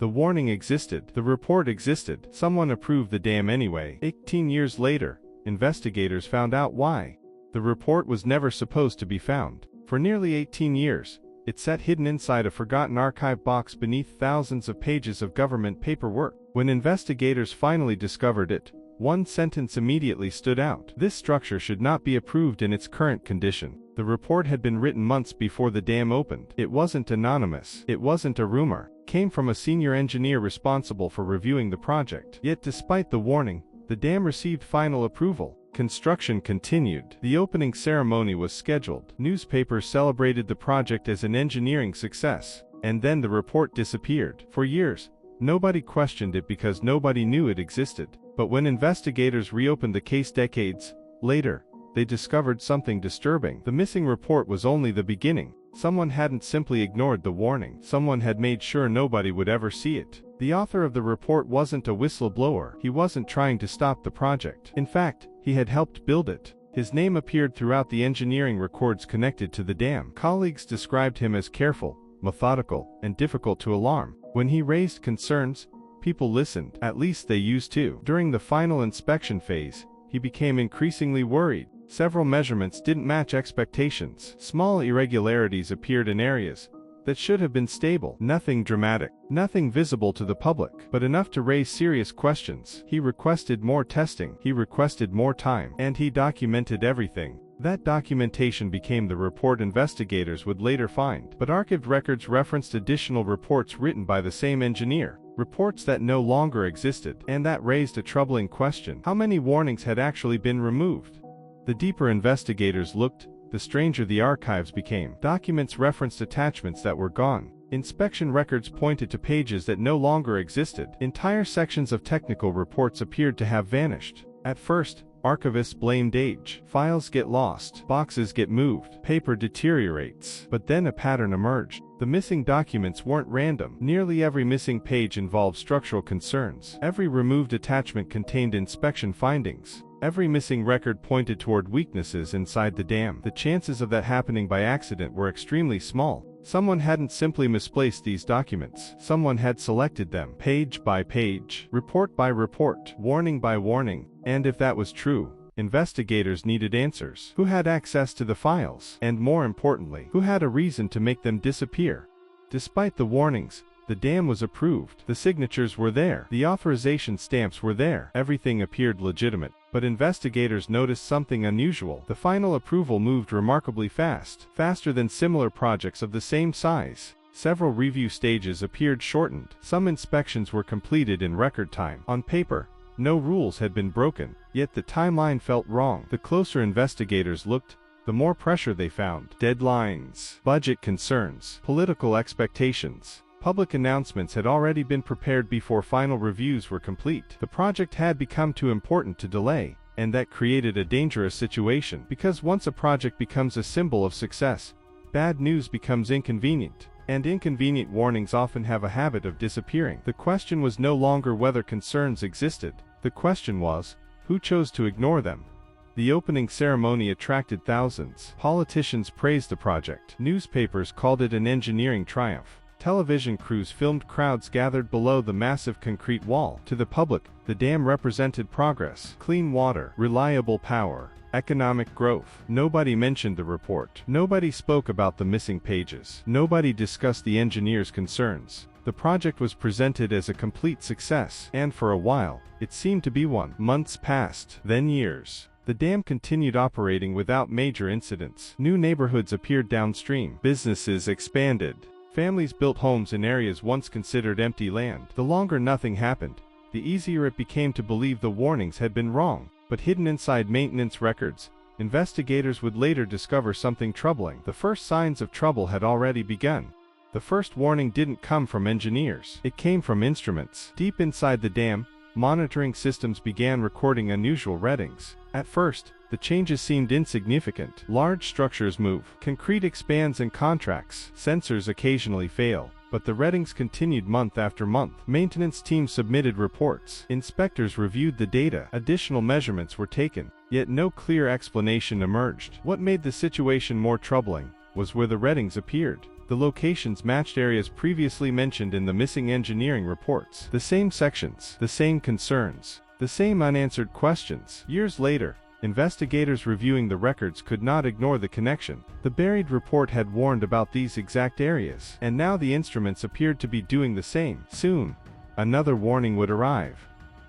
The warning existed. The report existed. Someone approved the dam anyway. 18 years later, investigators found out why. The report was never supposed to be found. For nearly 18 years, it sat hidden inside a forgotten archive box beneath thousands of pages of government paperwork. When investigators finally discovered it, one sentence immediately stood out. This structure should not be approved in its current condition. The report had been written months before the dam opened. It wasn't anonymous. It wasn't a rumor. It came from a senior engineer responsible for reviewing the project. Yet despite the warning, the dam received final approval. Construction continued. The opening ceremony was scheduled. Newspapers celebrated the project as an engineering success. And then the report disappeared. For years, nobody questioned it because nobody knew it existed. But when investigators reopened the case decades later, they discovered something disturbing. The missing report was only the beginning. Someone hadn't simply ignored the warning. Someone had made sure nobody would ever see it. The author of the report wasn't a whistleblower. He wasn't trying to stop the project. In fact, he had helped build it. His name appeared throughout the engineering records connected to the dam. Colleagues described him as careful, methodical, and difficult to alarm. When he raised concerns, people listened. At least they used to. During the final inspection phase, he became increasingly worried. Several measurements didn't match expectations. Small irregularities appeared in areas that should have been stable. Nothing dramatic, nothing visible to the public, but enough to raise serious questions. He requested more testing, he requested more time, and he documented everything. That documentation became the report investigators would later find. But archived records referenced additional reports written by the same engineer, reports that no longer existed, and that raised a troubling question. How many warnings had actually been removed? The deeper investigators looked, the stranger the archives became. Documents referenced attachments that were gone. Inspection records pointed to pages that no longer existed. Entire sections of technical reports appeared to have vanished. At first, archivists blamed age. Files get lost, boxes get moved, paper deteriorates. But then a pattern emerged. The missing documents weren't random. Nearly every missing page involved structural concerns. Every removed attachment contained inspection findings. Every missing record pointed toward weaknesses inside the dam. The chances of that happening by accident were extremely small. Someone hadn't simply misplaced these documents. Someone had selected them, page by page, report by report, warning by warning. And if that was true, investigators needed answers. Who had access to the files? And more importantly, who had a reason to make them disappear? Despite the warnings, the dam was approved. The signatures were there. The authorization stamps were there. Everything appeared legitimate. But investigators noticed something unusual. The final approval moved remarkably fast, faster than similar projects of the same size. Several review stages appeared shortened. Some inspections were completed in record time. On paper, no rules had been broken, yet the timeline felt wrong. The closer investigators looked, the more pressure they found. Deadlines, budget concerns, political expectations. Public announcements had already been prepared before final reviews were complete. The project had become too important to delay, and that created a dangerous situation. Because once a project becomes a symbol of success, bad news becomes inconvenient, and inconvenient warnings often have a habit of disappearing. The question was no longer whether concerns existed. The question was, who chose to ignore them? The opening ceremony attracted thousands. Politicians praised the project. Newspapers called it an engineering triumph. Television crews filmed crowds gathered below the massive concrete wall. To the public, the dam represented progress, clean water, reliable power, economic growth. Nobody mentioned the report. Nobody spoke about the missing pages. Nobody discussed the engineers' concerns. The project was presented as a complete success, and for a while, it seemed to be one. Months passed, then years. The dam continued operating without major incidents. New neighborhoods appeared downstream. Businesses expanded. Families built homes in areas once considered empty land. The longer nothing happened, the easier it became to believe the warnings had been wrong. But hidden inside maintenance records, investigators would later discover something troubling. The first signs of trouble had already begun. The first warning didn't come from engineers. It came from instruments. Deep inside the dam, monitoring systems began recording unusual readings. At first, the changes seemed insignificant. Large structures move, concrete expands and contracts, sensors occasionally fail, but the readings continued month after month. Maintenance teams submitted reports. Inspectors reviewed the data. Additional measurements were taken, yet no clear explanation emerged. What made the situation more troubling was where the readings appeared. The locations matched areas previously mentioned in the missing engineering reports. The same sections, the same concerns, the same unanswered questions. Years later, investigators reviewing the records could not ignore the connection. The buried report had warned about these exact areas, and now the instruments appeared to be doing the same. Soon, another warning would arrive.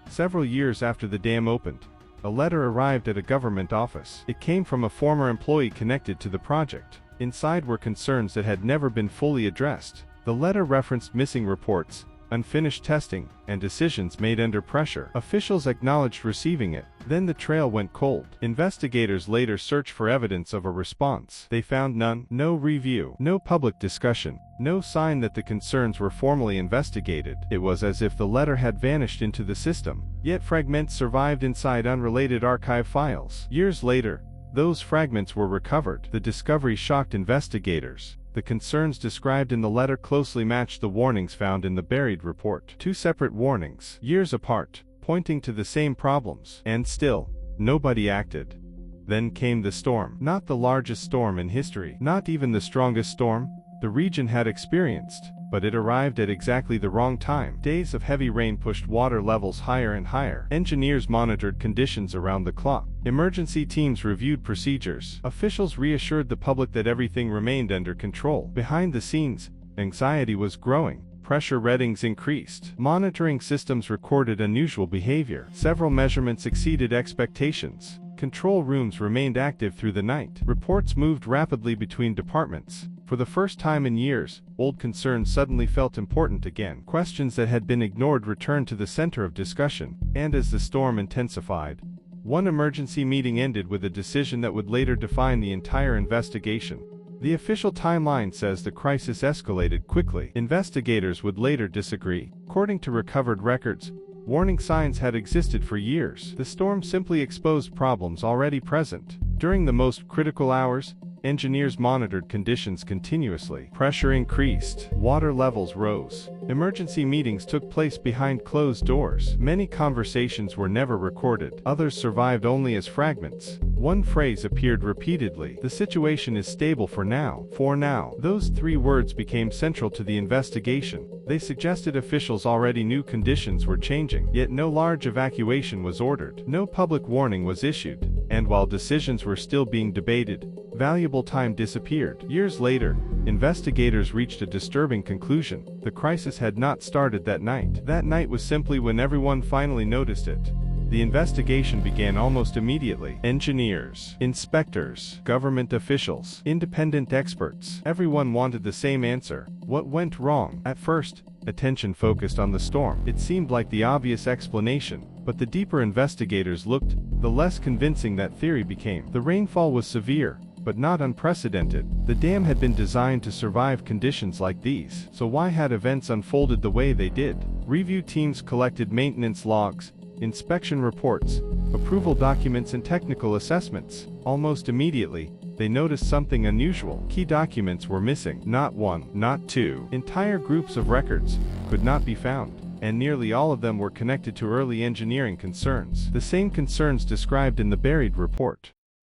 Several years after the dam opened, a letter arrived at a government office. It came from a former employee connected to the project. Inside were concerns that had never been fully addressed. The letter referenced missing reports, unfinished testing, and decisions made under pressure. Officials acknowledged receiving it. Then the trail went cold. Investigators later searched for evidence of a response. They found none. No review, no public discussion, no sign that the concerns were formally investigated. It was as if the letter had vanished into the system, yet fragments survived inside unrelated archive files. Years later, those fragments were recovered. The discovery shocked investigators. The concerns described in the letter closely matched the warnings found in the buried report. Two separate warnings, years apart, pointing to the same problems. And still, nobody acted. Then came the storm. Not the largest storm in history, not even the strongest storm the region had experienced, but it arrived at exactly the wrong time. Days of heavy rain pushed water levels higher and higher. Engineers monitored conditions around the clock. Emergency teams reviewed procedures. Officials reassured the public that everything remained under control. Behind the scenes, anxiety was growing. Pressure readings increased. Monitoring systems recorded unusual behavior. Several measurements exceeded expectations. Control rooms remained active through the night. Reports moved rapidly between departments. For the first time in years, old concerns suddenly felt important again. Questions that had been ignored returned to the center of discussion, and as the storm intensified, one emergency meeting ended with a decision that would later define the entire investigation. The official timeline says the crisis escalated quickly. Investigators would later disagree. According to recovered records, warning signs had existed for years. The storm simply exposed problems already present. During the most critical hours, engineers monitored conditions continuously. Pressure increased. Water levels rose. Emergency meetings took place behind closed doors. Many conversations were never recorded. Others survived only as fragments. One phrase appeared repeatedly. The situation is stable for now. For now. Those three words became central to the investigation. They suggested officials already knew conditions were changing, yet no large evacuation was ordered. No public warning was issued. And while decisions were still being debated, valuable time disappeared. Years later, investigators reached a disturbing conclusion. The crisis had not started that night. That night was simply when everyone finally noticed it. The investigation began almost immediately. Engineers, inspectors, government officials, independent experts. Everyone wanted the same answer. What went wrong? At first, attention focused on the storm. It seemed like the obvious explanation, but the deeper investigators looked, the less convincing that theory became. The rainfall was severe, but not unprecedented. The dam had been designed to survive conditions like these. So why had events unfolded the way they did? Review teams collected maintenance logs, inspection reports, approval documents and technical assessments. Almost immediately, they noticed something unusual. Key documents were missing. Not one, not two. Entire groups of records could not be found, and nearly all of them were connected to early engineering concerns. The same concerns described in the buried report.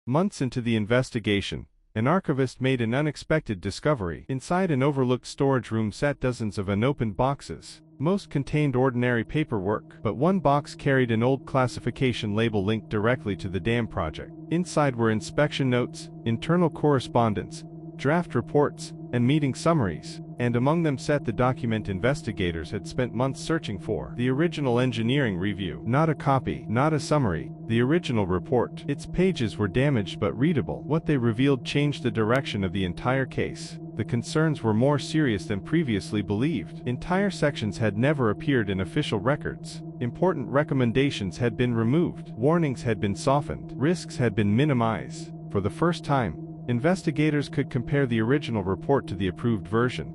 Months into the investigation, an archivist made an unexpected discovery. Inside an overlooked storage room sat dozens of unopened boxes. Most contained ordinary paperwork, but one box carried an old classification label linked directly to the dam project. Inside were inspection notes, internal correspondence, draft reports, and meeting summaries, and among them sat the document investigators had spent months searching for. The original engineering review. Not a copy, not a summary, the original report. Its pages were damaged but readable. What they revealed changed the direction of the entire case. The concerns were more serious than previously believed. Entire sections had never appeared in official records. Important recommendations had been removed. Warnings had been softened. Risks had been minimized. For the first time, investigators could compare the original report to the approved version.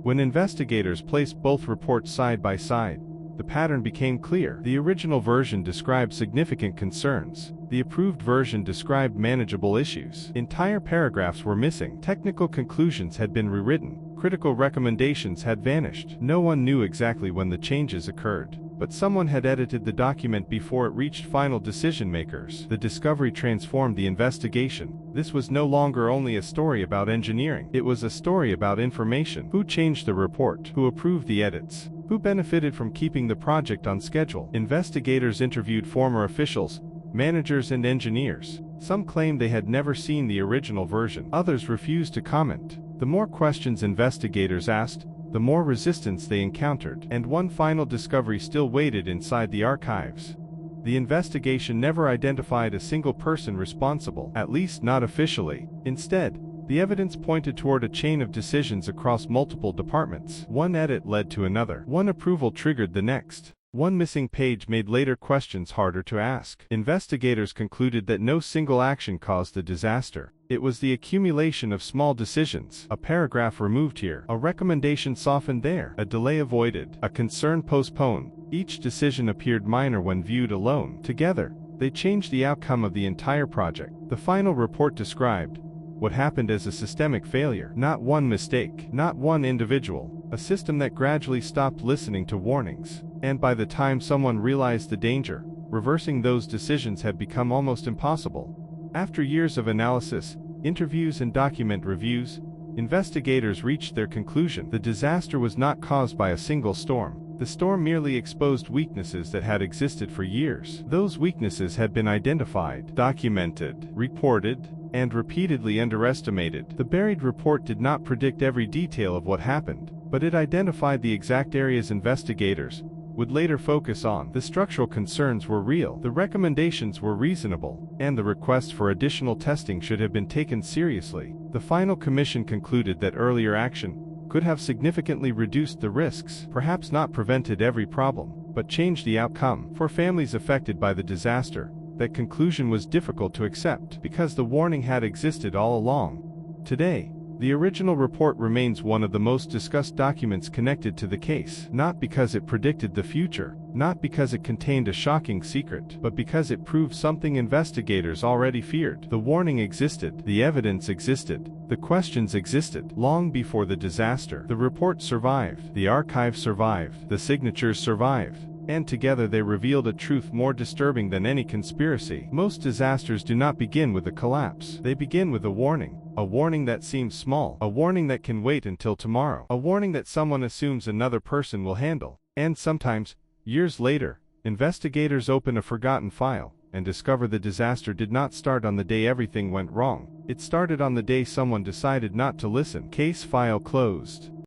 When investigators placed both reports side by side, the pattern became clear. The original version described significant concerns. The approved version described manageable issues. Entire paragraphs were missing. Technical conclusions had been rewritten. Critical recommendations had vanished. No one knew exactly when the changes occurred. but someone had edited the document before it reached final decision makers. The discovery transformed the investigation. This was no longer only a story about engineering. It was a story about information. Who changed the report? Who approved the edits? Who benefited from keeping the project on schedule? Investigators interviewed former officials, managers and engineers. Some claimed they had never seen the original version. Others refused to comment. The more questions investigators asked, the more resistance they encountered, and one final discovery still waited inside the archives. The investigation never identified a single person responsible, at least not officially. Instead, the evidence pointed toward a chain of decisions across multiple departments. One edit led to another. One approval triggered the next. One missing page made later questions harder to ask. Investigators concluded that no single action caused the disaster. It was the accumulation of small decisions. A paragraph removed here, a recommendation softened there, a delay avoided, a concern postponed. Each decision appeared minor when viewed alone. Together, they changed the outcome of the entire project. The final report described what happened as a systemic failure. Not one mistake, not one individual, a system that gradually stopped listening to warnings. And by the time someone realized the danger, reversing those decisions had become almost impossible. After years of analysis, interviews and document reviews, investigators reached their conclusion. The disaster was not caused by a single storm. The storm merely exposed weaknesses that had existed for years. Those weaknesses had been identified, documented, reported, and repeatedly underestimated. The buried report did not predict every detail of what happened, but it identified the exact areas investigators would later focus on. The structural concerns were real, the recommendations were reasonable, and the request for additional testing should have been taken seriously. The final commission concluded that earlier action could have significantly reduced the risks, perhaps not prevented every problem, but changed the outcome. For families affected by the disaster, that conclusion was difficult to accept because the warning had existed all along. Today, the original report remains one of the most discussed documents connected to the case, not because it predicted the future, not because it contained a shocking secret, but because it proved something investigators already feared. The warning existed, the evidence existed, the questions existed long before the disaster. The report survived, the archive survived, the signatures survived, and together they revealed a truth more disturbing than any conspiracy. Most disasters do not begin with a collapse. They begin with a warning. A warning that seems small. A warning that can wait until tomorrow. A warning that someone assumes another person will handle. And sometimes, years later, investigators open a forgotten file and discover the disaster did not start on the day everything went wrong. It started on the day someone decided not to listen. Case file closed.